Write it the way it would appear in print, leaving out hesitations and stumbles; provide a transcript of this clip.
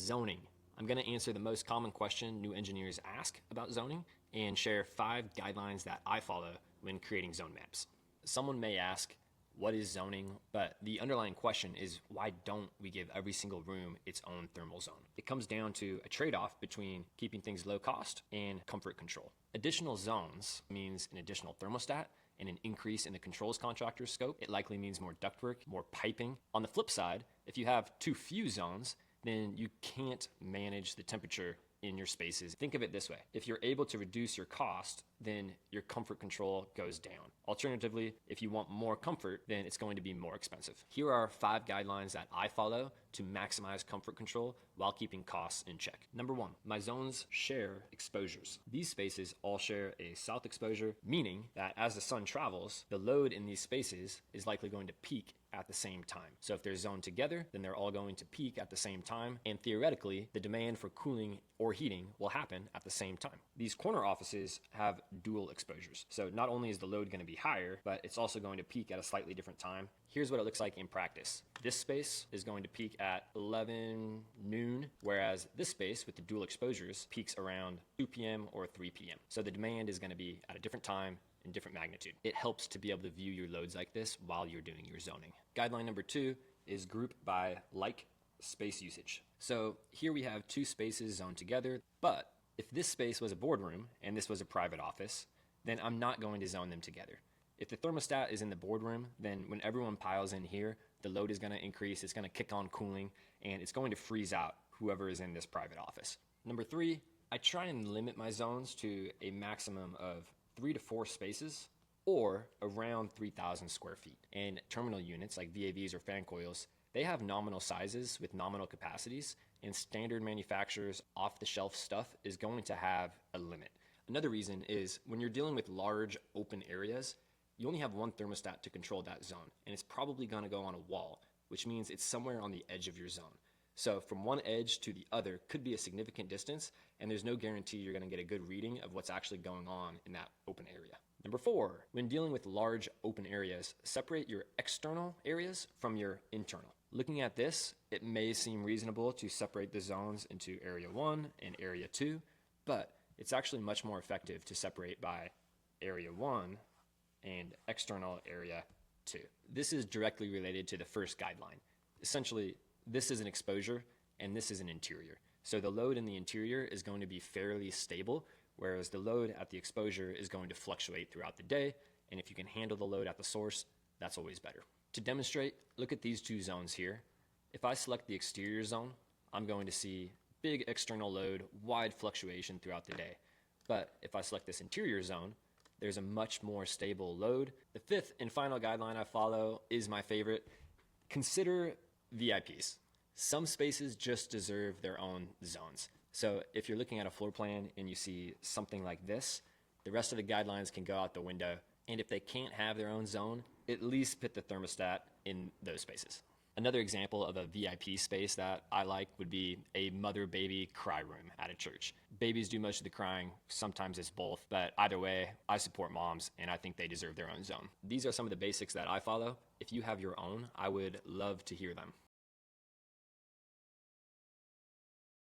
Zoning. I'm going to answer the most common question new engineers ask about zoning and share 5 guidelines that I follow when creating zone maps. Someone may ask, what is zoning? But the underlying question is, why don't we give every single room its own thermal zone? It comes down to a trade-off between keeping things low cost and comfort control. Additional zones means an additional thermostat and an increase in the controls contractor's scope. It likely means more ductwork, more piping. On the flip side, if you have too few zones, then you can't manage the temperature in your spaces. Think of it this way. If you're able to reduce your cost, then your comfort control goes down. Alternatively, if you want more comfort, then it's going to be more expensive. Here are 5 guidelines that I follow to maximize comfort control while keeping costs in check. Number 1, my zones share exposures. These spaces all share a south exposure, meaning that as the sun travels, the load in these spaces is likely going to peak at the same time. So if they're zoned together, then they're all going to peak at the same time, and theoretically, the demand for cooling or heating will happen at the same time. These corner offices have dual exposures. So not only is the load going to be higher, but it's also going to peak at a slightly different time. Here's what it looks like in practice. This space is going to peak at 11 noon, whereas this space with the dual exposures peaks around 2 p.m. or 3 p.m. So the demand is going to be at a different time in different magnitude. It helps to be able to view your loads like this while you're doing your zoning. Guideline number 2 is group by like space usage. So here we have 2 spaces zoned together, but if this space was a boardroom and this was a private office, then I'm not going to zone them together. If the thermostat is in the boardroom, then when everyone piles in here, the load is going to increase, it's going to kick on cooling, and it's going to freeze out whoever is in this private office. Number 3, I try and limit my zones to a maximum of 3 to 4 spaces or around 3,000 square feet. And terminal units like VAVs or fan coils, they have nominal sizes with nominal capacities, and standard manufacturers off-the-shelf stuff is going to have a limit. Another reason is when you're dealing with large open areas, you only have one thermostat to control that zone, and it's probably going to go on a wall, which means it's somewhere on the edge of your zone. So from one edge to the other could be a significant distance, and there's no guarantee you're going to get a good reading of what's actually going on in that open area. Number 4, when dealing with large open areas, separate your external areas from your internal. Looking at this, it may seem reasonable to separate the zones into Area 1 and Area 2, but it's actually much more effective to separate by Area 1 and external Area 2. This is directly related to the first guideline. Essentially, this is an exposure and this is an interior. So the load in the interior is going to be fairly stable, whereas the load at the exposure is going to fluctuate throughout the day, and if you can handle the load at the source, that's always better. To demonstrate, look at these 2 zones here. If I select the exterior zone, I'm going to see big external load, wide fluctuation throughout the day. But if I select this interior zone, there's a much more stable load. The 5th and final guideline I follow is my favorite. Consider VIPs. Some spaces just deserve their own zones. So if you're looking at a floor plan and you see something like this, the rest of the guidelines can go out the window. And if they can't have their own zone, at least put the thermostat in those spaces. Another example of a VIP space that I like would be a mother-baby cry room at a church. Babies do most of the crying, sometimes it's both, but either way, I support moms and I think they deserve their own zone. These are some of the basics that I follow. If you have your own, I would love to hear them.